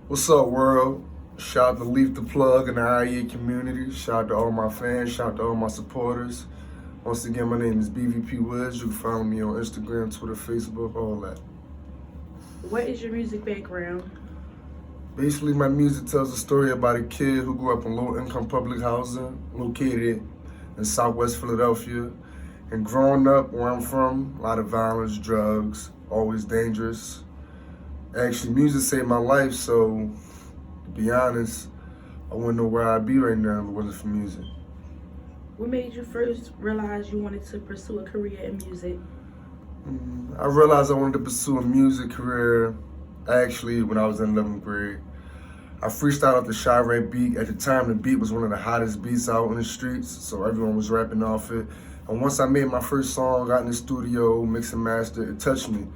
What's up, world? Shout out to Leaf the Plug and the IE community. Shout out to all my fans. Shout out to all my supporters. Once again, my name is BVP Wizz. You can follow me on Instagram, Twitter, Facebook, all that. What is your music background? Basically, my music tells a story about a kid who grew up in low-income public housing located in Southwest Philadelphia. And growing up where I'm from, a lot of violence, drugs, always dangerous. Actually, music saved my life, so to be honest, I wouldn't know where I'd be right now if it wasn't for music. What made you first realize you wanted to pursue a career in music? I realized I wanted to pursue a music career actually when I was in 11th grade. I freestyled off the Chirac beat. At the time, the beat was one of the hottest beats out in the streets, so everyone was rapping off it. And once I made my first song, got in the studio, mix and master, it touched me.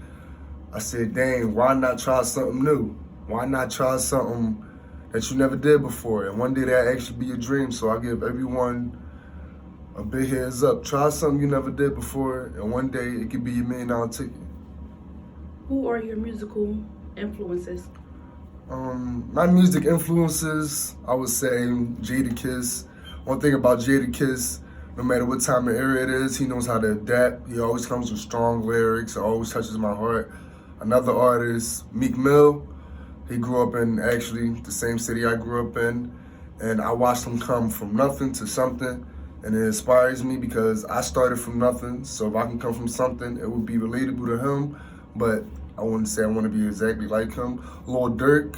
I said, dang, why not try something new? Why not try something that you never did before? And one day that actually be your dream. So I give everyone a big heads up. Try something you never did before, and one day it could be your $1 million ticket. Who are your musical influences? My music influences, I would say Jadakiss. One thing about Jadakiss, no matter what time of era it is, he knows how to adapt. He always comes with strong lyrics. It always touches my heart. Another artist, Meek Mill. He grew up in actually the same city I grew up in, and I watched him come from nothing to something, and it inspires me because I started from nothing. So if I can come from something, it would be relatable to him, but I wouldn't say I want to be exactly like him. Lil Durk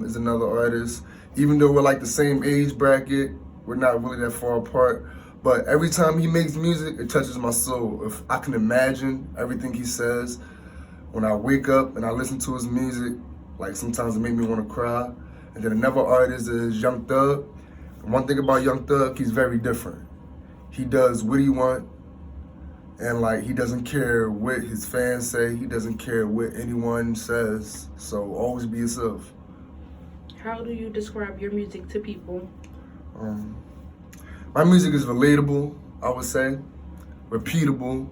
is another artist. Even though we're like the same age bracket, we're not really that far apart. But every time he makes music, it touches my soul. If I can imagine everything he says, when I wake up and I listen to his music, like sometimes it make me want to cry. And then another artist is Young Thug. And one thing about Young Thug, he's very different. He does what he want, and like he doesn't care what his fans say. He doesn't care what anyone says. So always be yourself. How do you describe your music to people? My music is relatable, I would say, repeatable,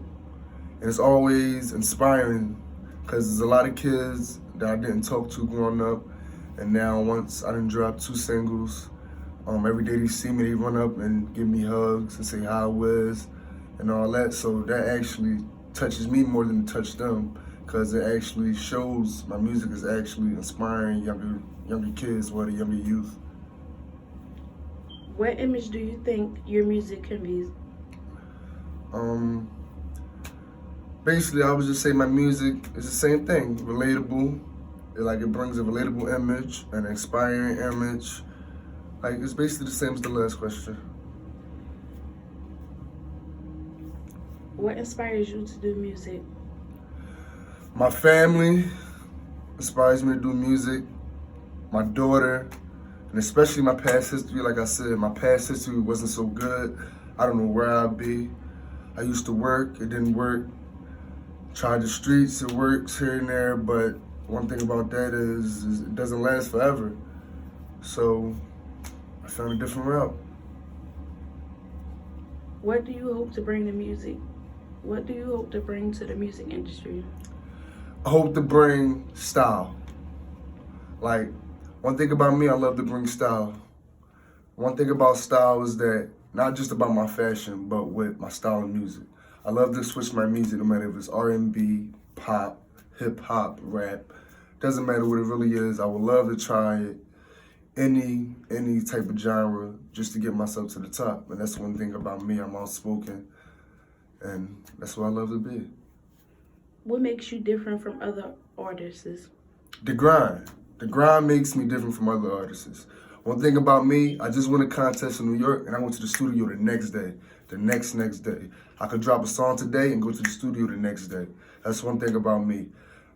and it's always inspiring because there's a lot of kids that I didn't talk to growing up, and now once I done dropped 2 singles, every day they see me, they run up and give me hugs and say hi, Wizz, and all that. So that actually touches me more than it touched them because it actually shows my music is actually inspiring younger kids or the younger youth. What image do you think your music conveys? Basically, I would just say my music is the same thing, relatable. It brings a relatable image, an inspiring image. Like it's basically the same as the last question. What inspires you to do music? My family inspires me to do music. My daughter, and especially my past history. Like I said, my past history wasn't so good. I don't know where I'd be. I used to work, it didn't work. Tried the streets, it works here and there, but one thing about that is it doesn't last forever. So I found a different route. What do you hope to bring to music? What do you hope to bring to the music industry? I hope to bring style. Like, one thing about me, I love to bring style. One thing about style is that not just about my fashion, but with my style of music. I love to switch my music no matter if it's R&B, pop, hip hop, rap. Doesn't matter what it really is. I would love to try it. Any type of genre just to get myself to the top. And that's one thing about me. I'm outspoken, and that's what I love to be. What makes you different from other artists? The grind. The grind makes me different from other artists. One thing about me, I just won a contest in New York and I went to the studio the next day, the next day. I could drop a song today and go to the studio the next day. That's one thing about me.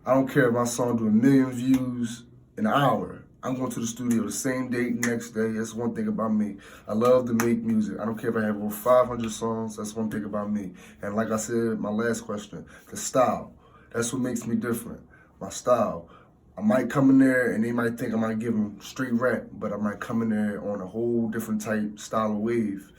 I don't care if my song do 1 million views in an hour. I'm going to the studio the same day, next day. That's one thing about me. I love to make music. I don't care if I have over 500 songs. That's one thing about me. And like I said, my last question, the style. That's what makes me different, my style. I might come in there and they might think I might give them straight rap, but I might come in there on a whole different type style of wave.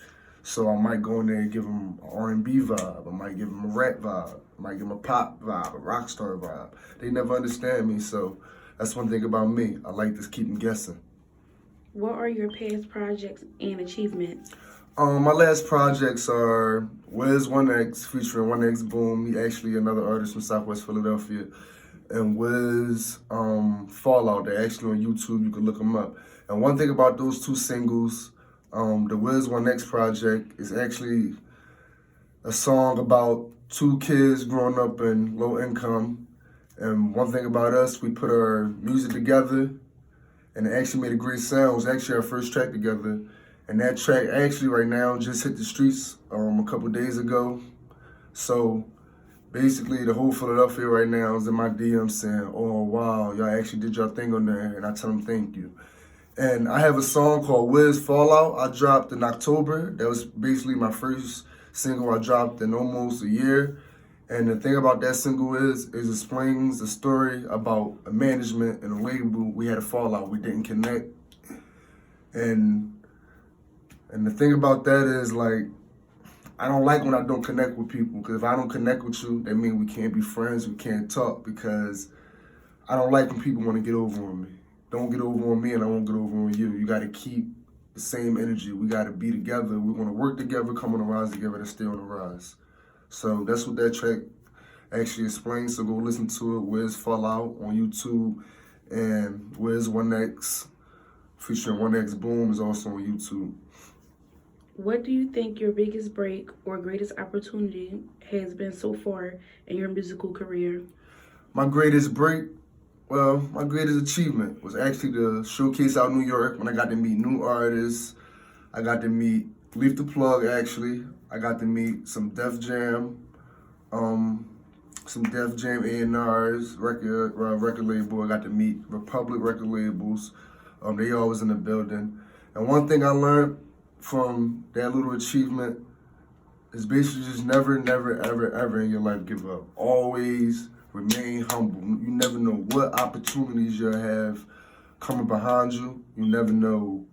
So I might go in there and give them an R&B vibe. I might give them a rap vibe. I might give them a pop vibe, a rock star vibe. They never understand me, so That's one thing about me. I like to keep them guessing. What are your past projects and achievements? My last projects are Wizz 1X featuring 1X Boom. He actually another artist from Southwest Philadelphia. And Wizz Fallout. They're actually on YouTube. You can look them up. And one thing about those two singles, the Wizz 1X project is actually a song about two kids growing up in low income. And one thing about us, we put our music together and it actually made a great sound. It was actually our first track together. And that track actually right now just hit the streets a couple days ago. So basically the whole Philadelphia right now is in my DM saying, oh wow, y'all actually did your thing on there, and I tell them thank you. And I have a song called Wizz Fallout I dropped in October. That was basically my first single I dropped in almost a year. And the thing about that single is it explains the story about a management and a label. We had a fallout, we didn't connect. And the thing about that is like, I don't like when I don't connect with people, because if I don't connect with you, that means we can't be friends, we can't talk, because I don't like when people want to get over on me. Don't get over on me and I won't get over on you. You got to keep the same energy. We got to be together. We want to work together, come on the rise together, and stay on the rise. So that's what that track actually explains. So go listen to it. Wizz Fallout on YouTube, and Wizz 1X featuring 1X Boom is also on YouTube. What do you think your biggest break or greatest opportunity has been so far in your musical career? My greatest break, well, my greatest achievement was actually to showcase out New York when I got to meet new artists. I got to meet Leaf the Plug, actually. I got to meet some Def Jam A&Rs, record label. I got to meet Republic record labels. They always in the building. And one thing I learned from that little achievement is basically just never, ever in your life give up. Always remain humble. You never know what opportunities you'll have coming behind you. You never know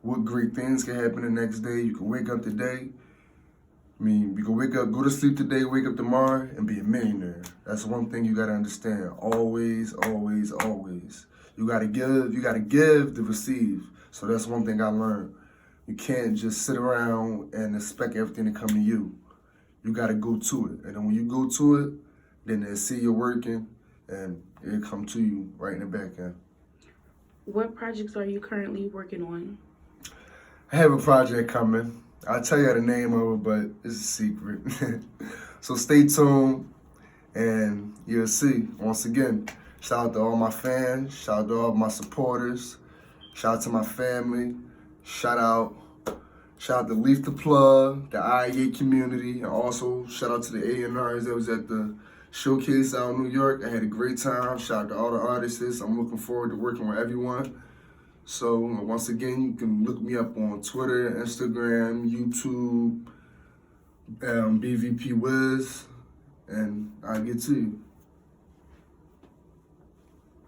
what great things can happen the next day. You can wake up today. You can wake up, go to sleep today, wake up tomorrow, and be a millionaire. That's one thing you gotta understand. Always. You gotta give to receive. So that's one thing I learned. You can't just sit around and expect everything to come to you. You gotta go to it. And then when you go to it, then they see you're working and it'll come to you right in the back end. What projects are you currently working on? I have a project coming. I'll tell you the name of it, but it's a secret. So stay tuned and you'll see. Once again, shout out to all my fans, shout out to all my supporters, shout out to my family, shout out to Leaf the Plug, the IEA community, and also shout out to the A&Rs that was at the showcase out in New York. I had a great time. Shout out to all the artists. I'm looking forward to working with everyone. So once again, you can look me up on Twitter, Instagram, YouTube, BVP Wizz, and I'll get to you.